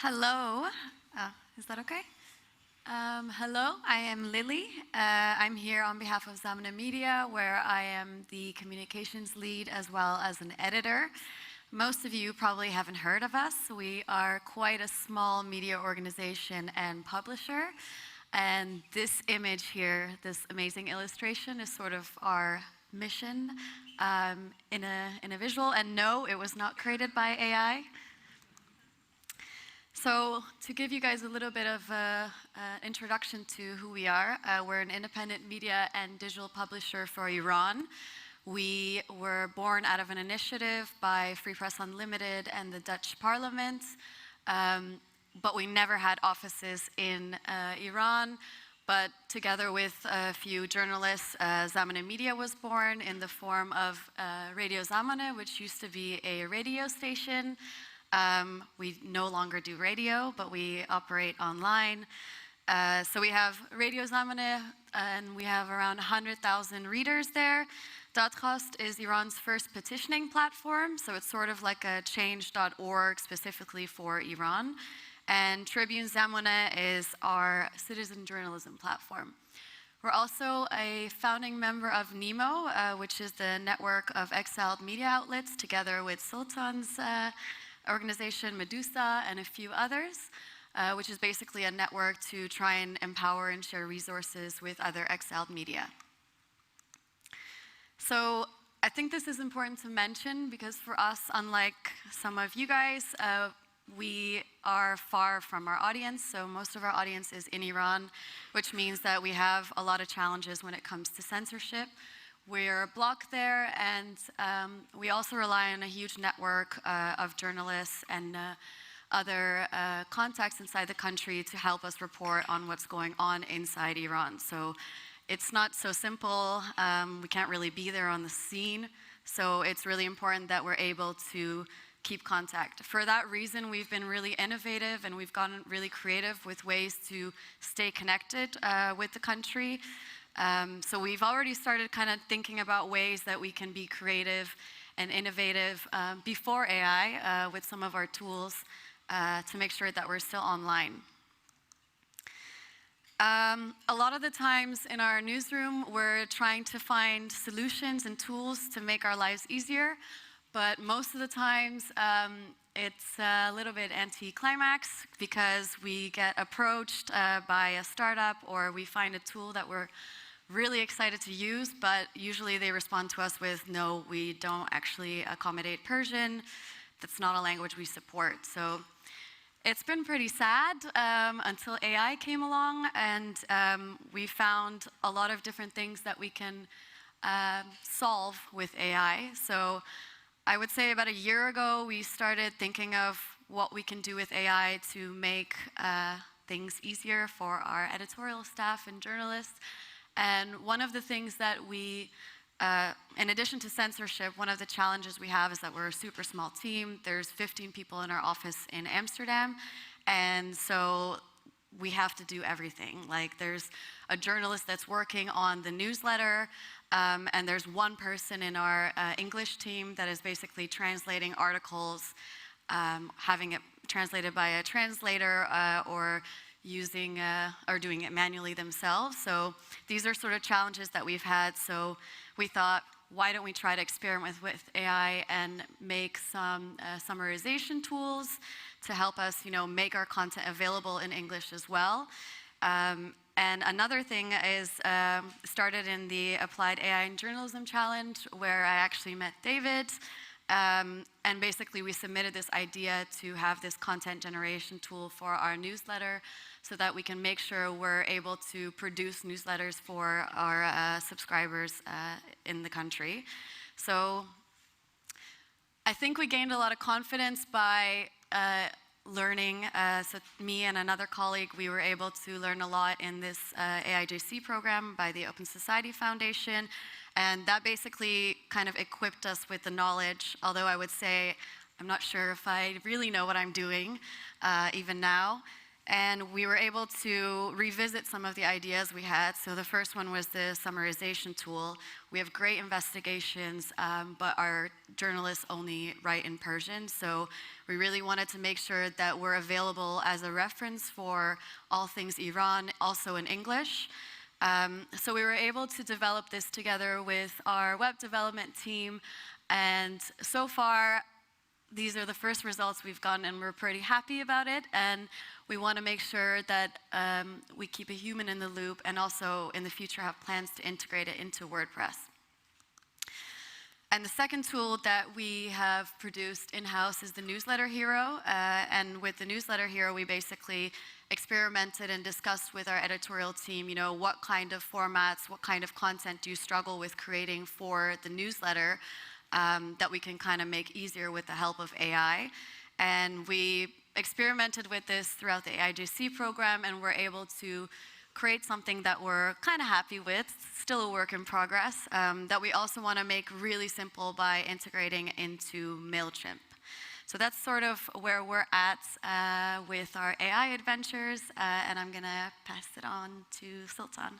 Hello. Is that okay? Hello, I am Lily. I'm here on behalf of Zamaneh Media, where I am the communications lead as well as an editor. Most of you probably haven't heard of us. We are quite a small media organization and publisher. And this image here, this amazing illustration, is sort of our mission in a visual. And no, it was not created by AI. So to give you guys a little bit of an introduction to who we are, we're an independent media and digital publisher for Iran. We were born out of an initiative by Free Press Unlimited and the Dutch Parliament, but we never had offices in Iran. But together with a few journalists, Zamaneh Media was born in the form of Radio Zamaneh, which used to be a radio station. We no longer do radio, but we operate online. So we have Radio Zamaneh, and we have around 100,000 readers there. Datgast is Iran's first petitioning platform, so it's sort of like a change.org specifically for Iran. And Tribune Zamaneh is our citizen journalism platform. We're also a founding member of NEMO, which is the network of exiled media outlets, together with Sultan's organization Medusa and a few others, which is basically a network to try and empower and share resources with other exiled media. So I think this is important to mention because for us, unlike some of you guys, we are far from our audience. So most of our audience is in Iran, which means that we have a lot of challenges when it comes to censorship. We're blocked there, and we also rely on a huge network of journalists and other contacts inside the country to help us report on what's going on inside Iran. So it's not so simple. We can't really be there on the scene. So it's really important that we're able to keep contact. For that reason, we've been really innovative and we've gotten really creative with ways to stay connected with the country. So we've already started kind of thinking about ways that we can be creative and innovative before AI with some of our tools to make sure that we're still online. A lot of the times in our newsroom, we're trying to find solutions and tools to make our lives easier, but most of the times it's a little bit anti-climax because we get approached by a startup or we find a tool that we're really excited to use, but usually they respond to us with, no, we don't actually accommodate Persian. That's not a language we support. So it's been pretty sad until AI came along, and we found a lot of different things that we can solve with AI. So I would say about a year ago, we started thinking of what we can do with AI to make things easier for our editorial staff and journalists. And one of the things that we, in addition to censorship, one of the challenges we have is that we're a super small team. There's 15 people in our office in Amsterdam, and so we have to do everything. Like there's a journalist that's working on the newsletter, and there's one person in our English team that is basically translating articles, having it translated by a translator or using or doing it manually themselves. So these are sort of challenges that we've had. So we thought, why don't we try to experiment with AI and make some summarization tools to help us, make our content available in English as well. And another thing is started in the Applied AI in Journalism Challenge, where I actually met David. And basically we submitted this idea to have this content generation tool for our newsletter so that we can make sure we're able to produce newsletters for our subscribers in the country. So I think we gained a lot of confidence by learning. So me and another colleague, we were able to learn a lot in this AIJC program by the Open Society Foundation. And that basically kind of equipped us with the knowledge, although I would say I'm not sure if I really know what I'm doing even now. And we were able to revisit some of the ideas we had. So the first one was the summarization tool. We have great investigations, but our journalists only write in Persian. So we really wanted to make sure that we're available as a reference for all things Iran, also in English. So we were able to develop this together with our web development team. And so far, these are the first results we've gotten, and we're pretty happy about it. And we want to make sure that we keep a human in the loop, and also in the future have plans to integrate it into WordPress. And the second tool that we have produced in-house is the Newsletter Hero. And with the Newsletter Hero, we basically experimented and discussed with our editorial team, you know, what kind of formats, what kind of content do you struggle with creating for the newsletter that we can kind of make easier with the help of AI. And we experimented with this throughout the AIJC program, and we're able to create something that we're kind of happy with, still a work in progress, that we also want to make really simple by integrating into MailChimp. So that's sort of where we're at with our AI adventures, and I'm going to pass it on to Sultan.